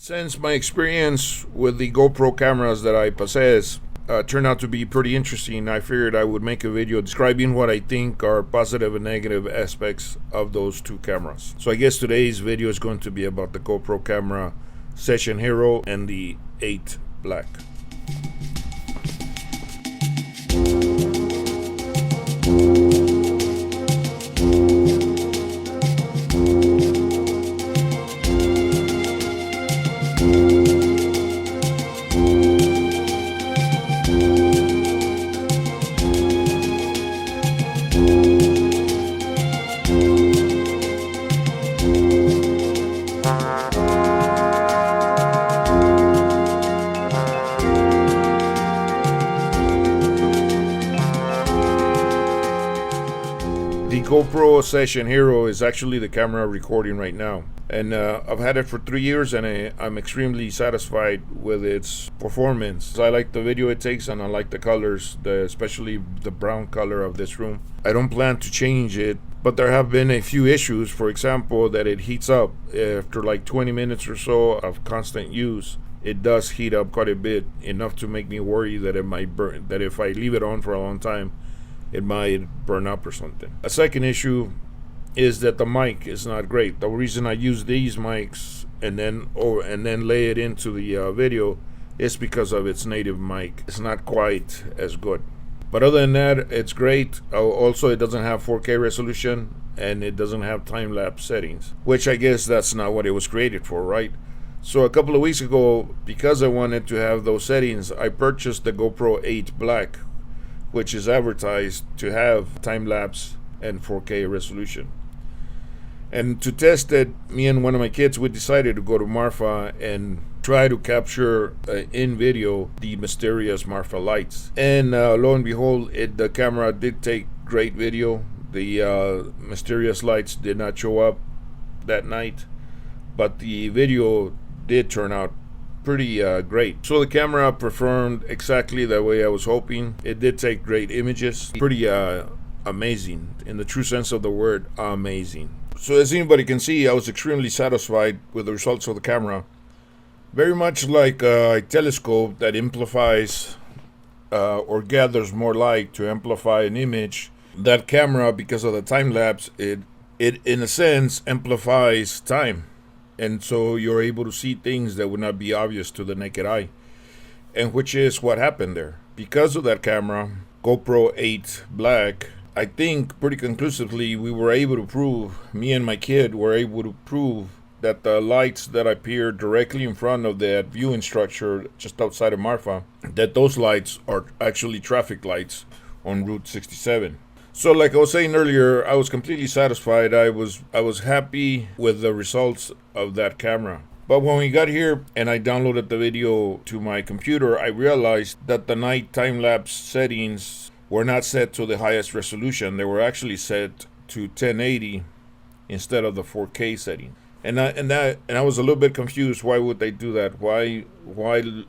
Since my experience with the GoPro cameras that I possess turned out to be pretty interesting, I figured I would make a video describing what I think are positive and negative aspects of those two cameras. So I guess today's video is going to be about the GoPro camera Session Hero and the 8 Black. The GoPro Session Hero is actually the camera recording right now, and I've had it for 3 years and I'm extremely satisfied with its performance. I like the video it takes and I like the colors, especially the brown color of this room. I don't plan to change it, but there have been a few issues. For example, that it heats up after like 20 minutes or so of constant use. It does heat up quite a bit, enough to make me worry that it might burn, that if I leave it on for a long time it might burn up or something. A second issue is that the mic is not great. The reason I use these mics and then lay it into the video is because of its native mic. It's not quite as good, but other than that, it's great. Also, it doesn't have 4K resolution and it doesn't have time-lapse settings, which I guess that's not what it was created for, right? So a couple of weeks ago, because I wanted to have those settings, I purchased the GoPro 8 Black, which is advertised to have time-lapse and 4K resolution. And to test it, me and one of my kids, we decided to go to Marfa and try to capture in video the mysterious Marfa lights. And lo and behold, the camera did take great video. The mysterious lights did not show up that night, but the video did turn out pretty great. So the camera performed exactly the way I was hoping. It did take great images. Pretty amazing, in the true sense of the word, amazing. So as anybody can see, I was extremely satisfied with the results of the camera. Very much like a telescope that amplifies or gathers more light to amplify an image. That camera, because of the time lapse, it in a sense amplifies time. And so you're able to see things that would not be obvious to the naked eye, and which is what happened there. Because of that camera, GoPro 8 Black, I think pretty conclusively we were able to prove, me and my kid were able to prove, that the lights that appear directly in front of that viewing structure just outside of Marfa, that those lights are actually traffic lights on Route 67. So like I was saying earlier, I was completely satisfied. I was happy with the results of that camera. But when we got here and I downloaded the video to my computer, I realized that the night time-lapse settings were not set to the highest resolution. They were actually set to 1080 instead of the 4K setting. And I was a little bit confused. Why would they do that? Why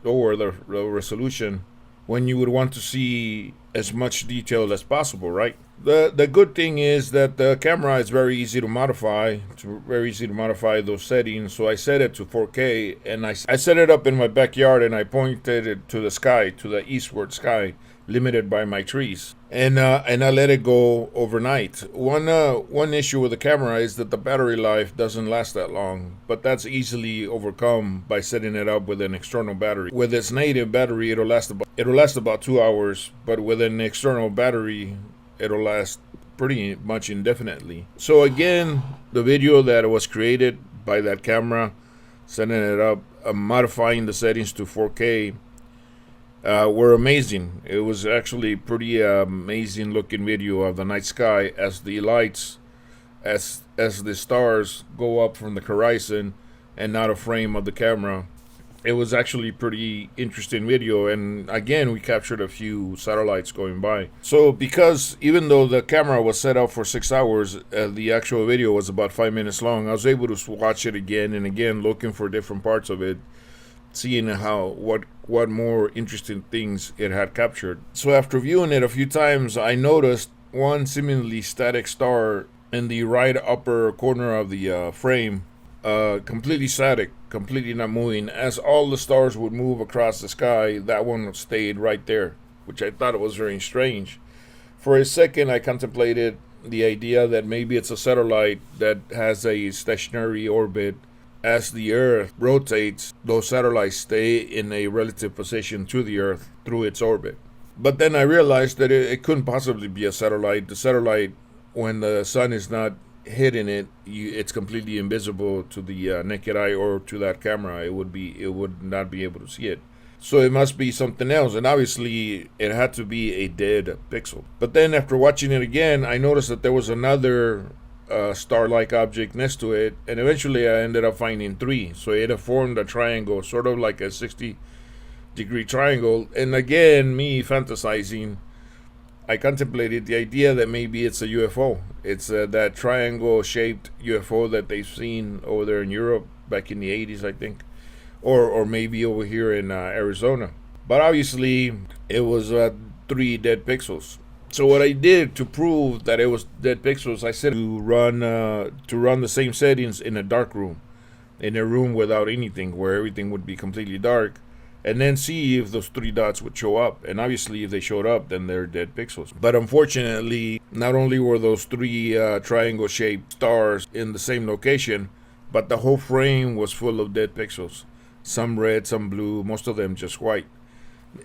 lower the resolution when you would want to see as much detail as possible, right? The good thing is that the camera is very easy to modify. It's very easy to modify those settings. So I set it to 4K, and I set it up in my backyard, and I pointed it to the sky, to the eastward sky, limited by my trees. And I let it go overnight. One issue with the camera is that the battery life doesn't last that long, but that's easily overcome by setting it up with an external battery. With its native battery, it'll last about 2 hours, but with an external battery, it'll last pretty much indefinitely. So again, the video that was created by that camera, setting it up, modifying the settings to 4K, were amazing. It was actually pretty amazing looking video of the night sky as the lights, as the stars go up from the horizon and not a frame of the camera. It was actually pretty interesting video, and again we captured a few satellites going by. So because even though the camera was set up for 6 hours, the actual video was about 5 minutes long, I was able to watch it again and again, looking for different parts of it, seeing what more interesting things it had captured. So after viewing it a few times, I noticed one seemingly static star in the right upper corner of the frame completely static, completely not moving. As all the stars would move across the sky, that one stayed right there, which I thought was very strange. For a second, I contemplated the idea that maybe it's a satellite that has a stationary orbit. As the Earth rotates, those satellites stay in a relative position to the Earth through its orbit. But then I realized that it couldn't possibly be a satellite. The satellite, when the sun is not hitting it, it's completely invisible to the naked eye or to that camera. It would not be able to see it. So it must be something else, and obviously it had to be a dead pixel. But then after watching it again, I noticed that there was another star-like object next to it, and eventually I ended up finding three. So it had formed a triangle, sort of like a 60-degree triangle. And again, me fantasizing, I contemplated the idea that maybe it's a UFO. It's that triangle-shaped UFO that they've seen over there in Europe back in the 80s, I think. Or maybe over here in Arizona. But obviously, it was 3 dead pixels. So what I did to prove that it was dead pixels, I said to run the same settings in a dark room, in a room without anything, where everything would be completely dark, and then see if those 3 dots would show up. And obviously, if they showed up, then they're dead pixels. But unfortunately, not only were those 3 triangle-shaped stars in the same location, but the whole frame was full of dead pixels. Some red, some blue, most of them just white.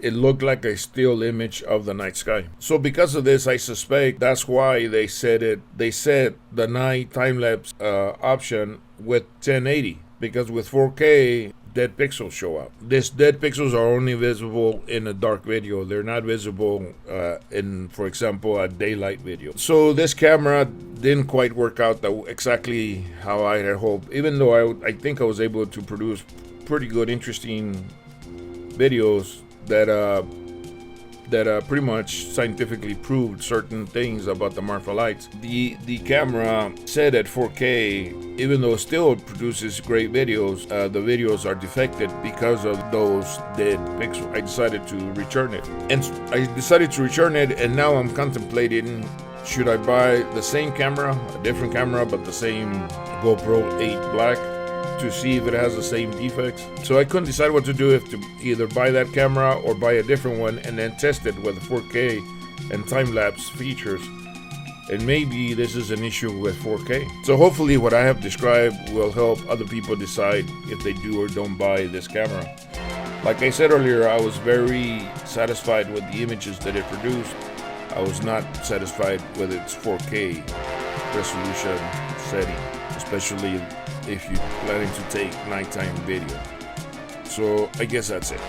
It looked like a still image of the night sky. So because of this, I suspect that's why they set the night time-lapse option with 1080. Because with 4K, dead pixels show up. These dead pixels are only visible in a dark video. They're not visible in, for example, a daylight video. So this camera didn't quite work out exactly how I had hoped. Even though I think I was able to produce pretty good, interesting videos that pretty much scientifically proved certain things about the Marfa lights. The camera set at 4K, even though it still produces great videos, the videos are defected because of those dead pixels. I decided to return it. And now I'm contemplating, should I buy the same camera, a different camera, but the same GoPro 8 Black, to see if it has the same defects. So I couldn't decide what to do, if to either buy that camera or buy a different one and then test it with 4K and time-lapse features. And maybe this is an issue with 4K. So hopefully what I have described will help other people decide if they do or don't buy this camera. Like I said earlier, I was very satisfied with the images that it produced. I was not satisfied with its 4K resolution setting, especially if you're planning to take nighttime video. So I guess that's it.